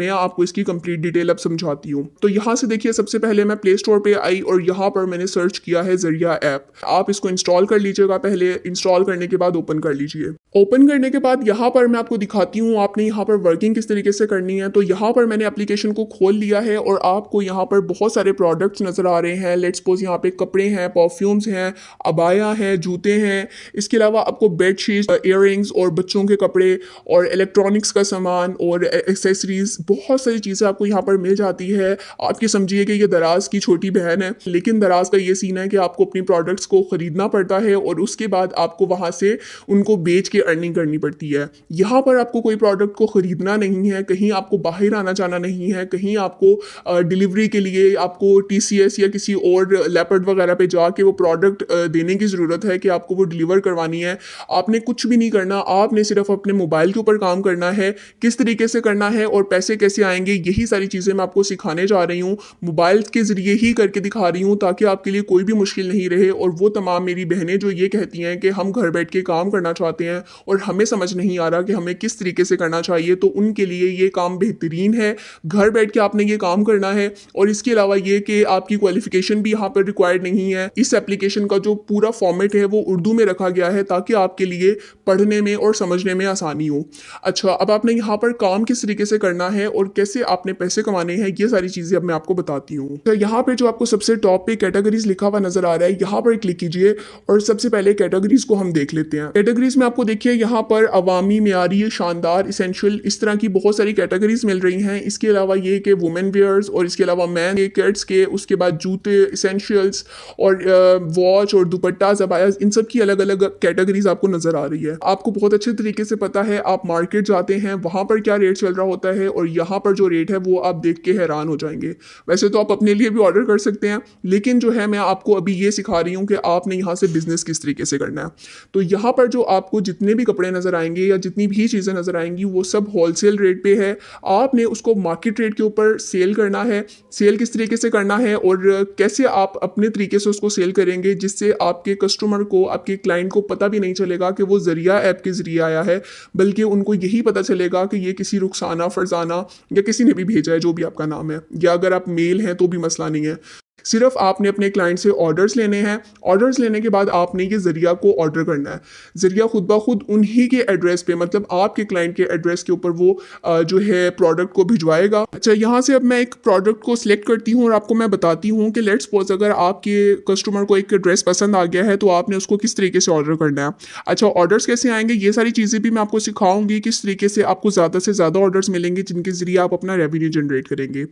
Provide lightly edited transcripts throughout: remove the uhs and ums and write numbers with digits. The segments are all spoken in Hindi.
मैं आपको इसकी कंप्लीट डिटेल अब समझाती हूँ। तो यहाँ से देखिए सबसे पहले मैं प्ले स्टोर पे आई और यहाँ पर मैंने सर्च किया है ज़रिया ऐप। आप इसको इंस्टॉल कर लीजिएगा, पहले इंस्टॉल करने के बाद ओपन कर लीजिए। ओपन करने के बाद यहाँ पर मैं आपको दिखाती हूँ आपने यहाँ पर वर्किंग किस तरीके से करनी है। तो यहाँ पर मैंने एप्लीकेशन को खोल लिया है और आपको यहाँ पर बहुत सारे प्रोडक्ट्स नज़र आ रहे हैं। लेट्स सपोज यहाँ पे कपड़े हैं, परफ्यूम्स हैं, अबाया हैं, जूते हैं, इसके अलावा आपको बेडशीट, इयररिंग्स और बच्चों के कपड़े और इलेक्ट्रॉनिक्स का सामान और एक्सेसरीज, बहुत सारी चीज़ें आपको यहाँ पर मिल जाती है। आपकी समझिए कि ये दराज की छोटी बहन है, लेकिन दराज का ये सीन है कि आपको अपनी प्रोडक्ट्स को ख़रीदना पड़ता है और उसके बाद आपको वहाँ से उनको बेच के अर्निंग करनी पड़ती है। यहाँ पर आपको कोई प्रोडक्ट को ख़रीदना नहीं है, कहीं आपको बाहर आना जाना नहीं है, कहीं आपको डिलीवरी के लिए आपको TCS या किसी और लेपर्ड वगैरह पे जाके वो प्रोडक्ट देने की ज़रूरत है कि आपको वो डिलीवर करवानी है। आपने कुछ भी नहीं करना, आपने सिर्फ अपने मोबाइल के ऊपर काम करना है। किस तरीके से करना है और पैसे कैसे आएंगे, यही सारी चीज़ें मैं आपको सिखाने जा रही हूँ। मोबाइल के ज़रिए ही करके दिखा रही हूँ ताकि आपके लिए कोई भी मुश्किल नहीं रहे। और वो तमाम मेरी बहनें जो ये कहती हैं कि हम घर बैठ के काम करना चाहते हैं और हमें समझ नहीं आ रहा कि हमें किस तरीके से करना चाहिए, तो उनके लिए ये काम बेहतरीन है। घर बैठ के आपने ये काम करना है और इसके अलावा ये कि आपकी क्वालिफिकेशन भी यहाँ पर रिक्वायर्ड नहीं है। इस एप्लीकेशन का जो पूरा फॉर्मेट है वो उर्दू में रखा गया है ताकि आपके लिए पढ़ने में और समझने में आसानी हो। अच्छा, अब आपने यहाँ पर काम किस तरीके से करना है और कैसे आपने पैसे कमाने हैं, ये सारी चीज़ें अब मैं आपको बताती हूँ। तो यहाँ पे जो आपको सबसे टॉप पे कैटेगरीज लिखा हुआ नजर आ रहा है, यहाँ पर क्लिक कीजिए और सबसे पहले कैटेगरीज को हम देख लेते हैं। कैटेगरीज में आपको देखिए यहाँ पर अवामी, मियारी, शानदार, इसेंशियल, इस तरह की बहुत सारी कैटेगरीज मिल रही हैं। इसके अलावा ये कि वुमेन वेयर्स और इसके अलावा मैन के, किड्स के, उसके बाद जूते, इसेंशियल्स और वॉच और दुपट्टा, ज़बायाज, इन सब की अलग अलग कैटेगरीज आपको नजर आ रही है। आपको बहुत अच्छे तरीके से पता है, आप मार्केट जाते हैं वहाँ पर क्या रेट चल रहा होता है और यहाँ पर जो रेट है वो आप देख के हैरान हो जाएंगे। वैसे तो आप अपने लिए भी ऑर्डर कर सकते हैं, लेकिन जो है मैं आपको अभी ये सिखा रही हूँ कि आपने यहाँ से बिजनेस किस तरीके से करना है। तो यहाँ पर जो आपको जितने भी कपड़े नजर आएंगे या जितनी भी चीज़ें नजर आएंगी वो सब होलसेल रेट पे है। आपने उसको मार्केट रेट के ऊपर सेल करना है। सेल किस तरीके से करना है और कैसे आप अपने तरीके से उसको सेल करेंगे जिससे आपके कस्टमर को, आपके क्लाइंट को पता भी नहीं चलेगा कि वो ज़रिया ऐप के ज़रिए आया है, बल्कि उनको यही पता चलेगा कि ये किसी रुखसाना, फरजाना या किसी ने भी भेजा है, जो भी आपका नाम है, या अगर आप मेल हैं तो भी मसला नहीं है। सिर्फ आपने अपने क्लाइंट से ऑर्डर्स लेने हैं। ऑर्डर्स लेने के बाद आपने ये ज़रिया को ऑर्डर करना है। ज़रिया खुद ब खुद उन्हीं के एड्रेस पे, मतलब आपके क्लाइंट के एड्रेस के ऊपर वो जो है प्रोडक्ट को भिजवाएगा। अच्छा, यहाँ से अब मैं एक प्रोडक्ट को सिलेक्ट करती हूँ और आपको मैं बताती हूँ कि लेट्स सपोज अगर आपके कस्टमर को एक ड्रेस पसंद आ गया है तो आपने उसको किस तरीके से ऑर्डर करना है। अच्छा, ऑर्डर्स कैसे आएंगे, ये सारी चीज़ें भी मैं आपको सिखाऊंगी, किस तरीके से आपको ज़्यादा से ज़्यादा ऑर्डर्स मिलेंगे जिनके ज़रिए आप अपना रेवेन्यू जनरेट करेंगे।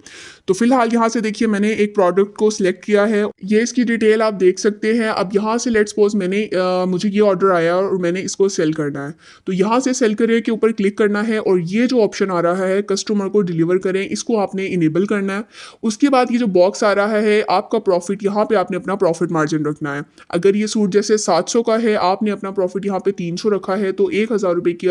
तो फिलहाल यहाँ से देखिए मैंने एक प्रोडक्ट को सिलेक्ट किया है, ये इसकी डिटेल आप देख सकते हैं। अब यहाँ से लेट्स सपोज मुझे ये ऑर्डर आया और मैंने इसको सेल करना है, तो यहाँ से सेल करिए के ऊपर क्लिक करना है और ये जो ऑप्शन आ रहा है कस्टमर को डिलीवर करें, इसको आपने इनेबल करना है। उसके बाद ये जो बॉक्स आ रहा है आपका प्रॉफिट, यहाँ पे आपने अपना प्रॉफिट मार्जिन रखना है। अगर ये सूट जैसे 700 का है, आपने अपना प्रॉफिट यहाँ पे 300 रखा है, तो 1000 रुपये की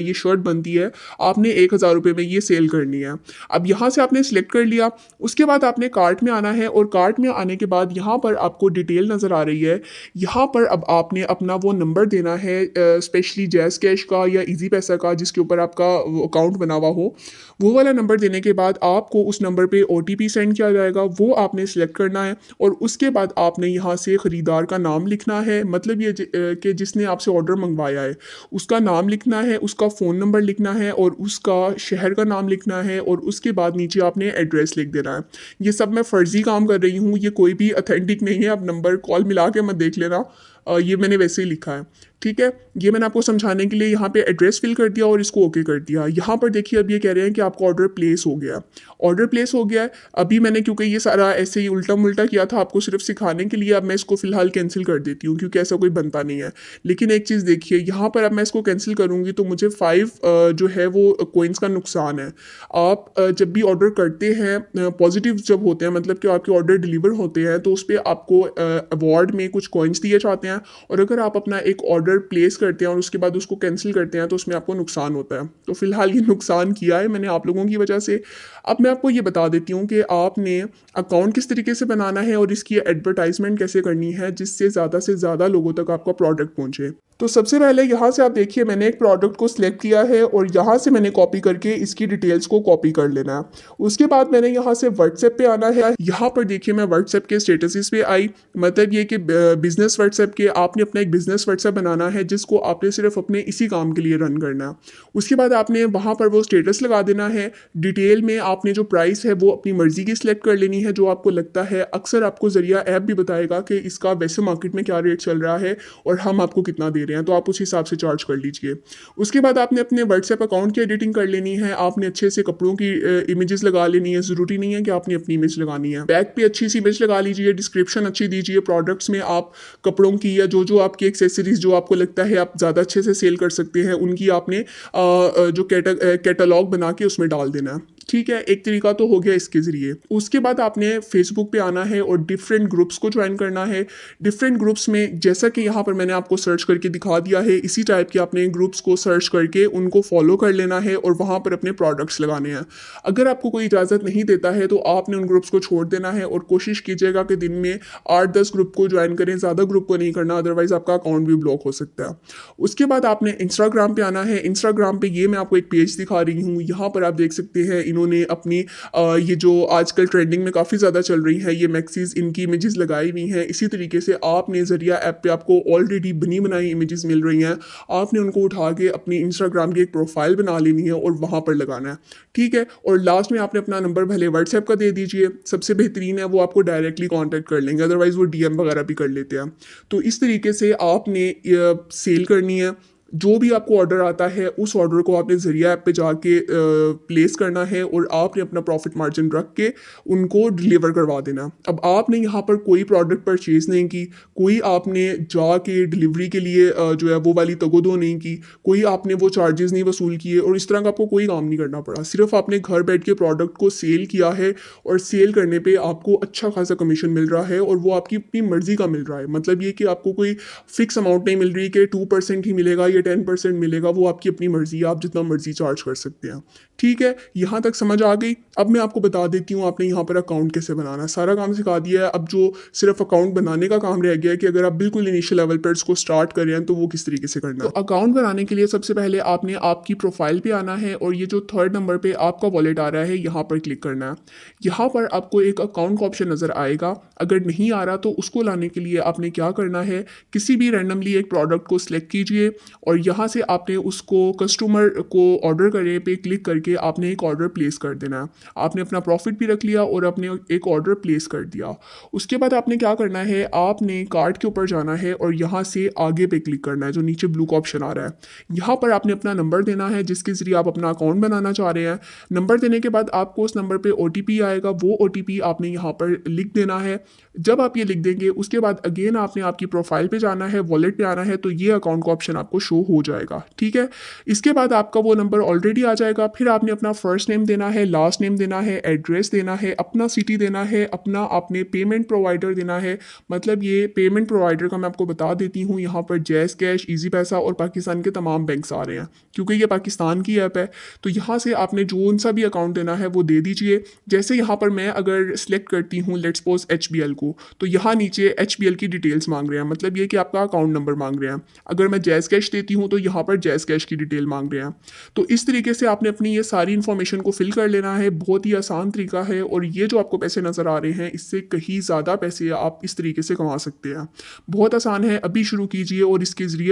ये शर्ट बनती है, आपने 1000 रुपये में ये सेल करनी है। अब यहाँ से आपने सिलेक्ट कर लिया, उसके बाद आपने कार्ट में आना है और कार्ट में आने के बाद यहाँ पर आपको डिटेल नज़र आ रही है। यहाँ पर अब आपने अपना वो नंबर देना है, स्पेशली जैज़ कैश का या इजी पैसा का, जिसके ऊपर आपका अकाउंट बना हुआ हो, वो वाला नंबर देने के बाद आपको उस नंबर पे OTP सेंड किया जाएगा, वो आपने सिलेक्ट करना है और उसके बाद आपने यहाँ से ख़रीदार का नाम लिखना है, मतलब ये कि जिसने आपसे ऑर्डर मंगवाया है उसका नाम लिखना है, उसका फ़ोन नंबर लिखना है और उसका शहर का नाम लिखना है और उसके बाद नीचे आपने एड्रेस लिख देना है। ये सब मैं फ़र्ज़ी काम कर रही हूँ, ये कोई भी अथेंटिक नहीं है। आप नंबर कॉल मिला के मत देख लेना, ये मैंने वैसे ही लिखा है, ठीक है। ये मैंने आपको समझाने के लिए यहाँ पे एड्रेस फिल कर दिया और इसको ओके कर दिया। यहाँ पर देखिए अब ये कह रहे हैं कि आपका ऑर्डर प्लेस हो गया। ऑर्डर प्लेस हो गया है। अभी मैंने क्योंकि ये सारा ऐसे ही उल्टा मुल्टा किया था आपको सिर्फ सिखाने के लिए, अब मैं इसको फिलहाल कैंसिल कर देती हूँ क्योंकि ऐसा कोई बनता नहीं है। लेकिन एक चीज़ देखिए, यहाँ पर अब मैं इसको कैंसिल करूँगी तो मुझे 5 जो है वो कोइंस का नुकसान है। आप जब भी ऑर्डर करते हैं, पॉजिटिव जब होते हैं, मतलब कि आपके ऑर्डर डिलीवर होते हैं, तो उस पर आपको अवार्ड में कुछ कॉइन्स दिए जाते हैं। और अगर आप अपना एक ऑर्डर प्लेस करते हैं और उसके बाद उसको कैंसिल करते हैं तो उसमें आपको नुकसान होता है। तो फिलहाल ये नुकसान किया है मैंने आप लोगों की वजह से। अब मैं आपको ये बता देती हूँ कि आपने अकाउंट किस तरीके से बनाना है और इसकी एडवर्टाइजमेंट कैसे करनी है जिससे ज़्यादा से ज़्यादा लोगों तक आपका प्रोडक्ट पहुँचे। तो सबसे पहले यहाँ से आप देखिए मैंने एक प्रोडक्ट को सिलेक्ट किया है और यहाँ से मैंने कॉपी करके इसकी डिटेल्स को कॉपी कर लेना है। उसके बाद मैंने यहाँ से व्हाट्सएप पे आना है। यहाँ पर देखिए मैं व्हाट्सएप के स्टेटसेस पे आई, मतलब ये कि बिजनेस व्हाट्सएप के आपने अपना एक बिजनेस व्हाट्सएप बनाना है जिसको आपने सिर्फ अपने इसी काम के लिए रन करना है। उसके बाद आपने वहाँ पर वो स्टेटस लगा देना है। डिटेल में आपने जो प्राइस है वो अपनी मर्जी की सिलेक्ट कर लेनी है जो आपको लगता है। अक्सर आपको जरिया ऐप भी बताएगा कि इसका वैसे मार्केट में क्या रेट चल रहा है और हम आपको कितना दे रहे हैं, तो आप उस हिसाब से चार्ज कर लीजिए। उसके बाद आपने अपने व्हाट्सएप अकाउंट की एडिटिंग कर लेनी है। आपने अच्छे से कपड़ों की इमेजेस लगा लेनी है। ज़रूरी नहीं है कि आपने अपनी इमेज लगानी है। बैक पे अच्छी सी इमेज लगा लीजिए, डिस्क्रिप्शन अच्छी दीजिए। प्रोडक्ट्स में आप कपड़ों की या जो जो आपकी एक्सेसरीज जो आपको लगता है आप ज़्यादा अच्छे से सेल कर सकते हैं उनकी आपने जो कैटलॉग बना के उसमें डाल देना है। ठीक है, एक तरीका तो हो गया इसके ज़रिए। उसके बाद आपने फेसबुक पे आना है और डिफरेंट ग्रुप्स को ज्वाइन करना है। डिफरेंट ग्रुप्स में जैसा कि यहाँ पर मैंने आपको सर्च करके दिखा दिया है, इसी टाइप के आपने ग्रुप्स को सर्च करके उनको फॉलो कर लेना है और वहाँ पर अपने प्रोडक्ट्स लगाने हैं। अगर आपको कोई इजाज़त नहीं देता है तो आपने उन ग्रुप्स को छोड़ देना है और कोशिश कीजिएगा कि दिन में 8-10 ग्रुप को ज्वाइन करें, ज़्यादा ग्रुप को नहीं करना, अदरवाइज़ आपका अकाउंट भी ब्लॉक हो सकता है। उसके बाद आपने इंस्टाग्राम पे आना है। इंस्टाग्राम पे ये मैं आपको एक पेज दिखा रही हूँ, यहाँ पर आप देख सकते हैं इन्होंने अपनी ये जो आजकल ट्रेंडिंग में काफ़ी ज़्यादा चल रही है ये मैक्सीज, इनकी इमेजेस लगाई हुई हैं। इसी तरीके से आपने ज़रिया ऐप पे आपको ऑलरेडी बनी बनाई इमेजेस मिल रही हैं, आपने उनको उठा के अपनी इंस्टाग्राम की एक प्रोफाइल बना लेनी है और वहाँ पर लगाना है। ठीक है, और लास्ट में आपने अपना नंबर भले व्हाट्सएप का दे दीजिए, सबसे बेहतरीन है वो आपको डायरेक्टली कॉन्टैक्ट कर लेंगे, अदरवाइज़ वो डीएम वगैरह भी कर लेते हैं। तो इस तरीके से आपने सेल करनी है। जो भी आपको ऑर्डर आता है उस ऑर्डर को आपने ज़रिया ऐप पे जाके प्लेस करना है और आपने अपना प्रॉफिट मार्जिन रख के उनको डिलीवर करवा देना। अब आपने यहाँ पर कोई प्रोडक्ट परचेज नहीं की, कोई आपने जाके डिलीवरी के लिए जो है वो वाली तगोदो नहीं की, कोई आपने वो चार्जेस नहीं वसूल किए और इस तरह का आपको कोई काम नहीं करना पड़ा। सिर्फ आपने घर बैठ के प्रोडक्ट को सेल किया है और सेल करने पे आपको अच्छा खासा कमीशन मिल रहा है और वो आपकी अपनी मर्जी का मिल रहा है। मतलब ये कि आपको कोई फिक्स अमाउंट नहीं मिल रही कि 2% ही मिलेगा या 10% मिलेगा, वो आपकी अपनी मर्जी है, आप जितना मर्जी चार्ज कर सकते हैं। ठीक है, यहाँ तक समझ आ गई। अब मैं आपको बता देती हूँ आपने यहाँ पर अकाउंट कैसे बनाना है। सारा काम सिखा दिया है, अब जो सिर्फ अकाउंट बनाने का काम रह गया है कि अगर आप बिल्कुल इनिशियल लेवल पर इसको स्टार्ट कर रहे हैं तो वो किस तरीके से करना है। तो अकाउंट बनाने के लिए सबसे पहले आपने आपकी प्रोफाइल पे आना है और ये जो 3rd नंबर पे आपका वॉलेट आ रहा है यहाँ पर क्लिक करना है। यहाँ पर आपको एक अकाउंट का ऑप्शन नज़र आएगा। अगर नहीं आ रहा तो उसको लाने के लिए आपने क्या करना है, किसी भी रैंडमली एक प्रोडक्ट को सिलेक्ट कीजिए और यहाँ से आपने उसको कस्टमर को ऑर्डर करने पे क्लिक करके आपने एक ऑर्डर प्लेस कर देना है। आपने अपना प्रॉफिट भी रख लिया और आपने एक ऑर्डर प्लेस कर दिया। उसके बाद आपने क्या करना है, आपने कार्ट के ऊपर जाना है और यहाँ से आगे पे क्लिक करना है, जो नीचे ब्लू का ऑप्शन आ रहा है। यहाँ पर आपने अपना नंबर देना है जिसके ज़रिए आप अपना अकाउंट बनाना चाह रहे हैं। नंबर देने के बाद आपको उस नंबर पर OTP आएगा, वो OTP आपने यहाँ पर लिख देना है। जब आप ये लिख देंगे उसके बाद अगेन आपने आपकी प्रोफाइल पे जाना है, वॉलेट पे आना है, तो ये अकाउंट का ऑप्शन आपको शो हो जाएगा। ठीक है, इसके बाद आपका वो नंबर ऑलरेडी आ जाएगा। फिर आपने अपना फर्स्ट नेम देना है, लास्ट नेम देना है, एड्रेस देना है, अपना सिटी देना है, अपना आपने पेमेंट प्रोवाइडर देना है। मतलब ये पेमेंट प्रोवाइडर का मैं आपको बता देती हूँ, यहाँ पर जैज़ कैश, ईजी पैसा और पाकिस्तान के तमाम बैंक्स आ रहे हैं क्योंकि ये पाकिस्तान की ऐप है। तो यहाँ से आपने जो सा भी अकाउंट देना है वो दे दीजिए। जैसे यहाँ पर मैं अगर सिलेक्ट करती हूँ लेट्स सपोज HBL को, तो यहाँ नीचे HBL की डिटेल्स मांग रहे हैं, मतलब ये कि आपका अकाउंट नंबर मांग रहे हैं। अगर मैं जैज़ कैश देती हूँ तो यहाँ पर जैज़ कैश की डिटेल मांग रहे हैं। तो इस तरीके से आपने अपनी ये सारी इन्फॉर्मेशन को फिल कर लेना है। बहुत ही आसान तरीका है और ये जो आपको पैसे नज़र आ रहे हैं इससे कहीं ज़्यादा पैसे आप इस तरीके से कमा सकते हैं। बहुत आसान है, अभी शुरू कीजिए और इसके ज़रिए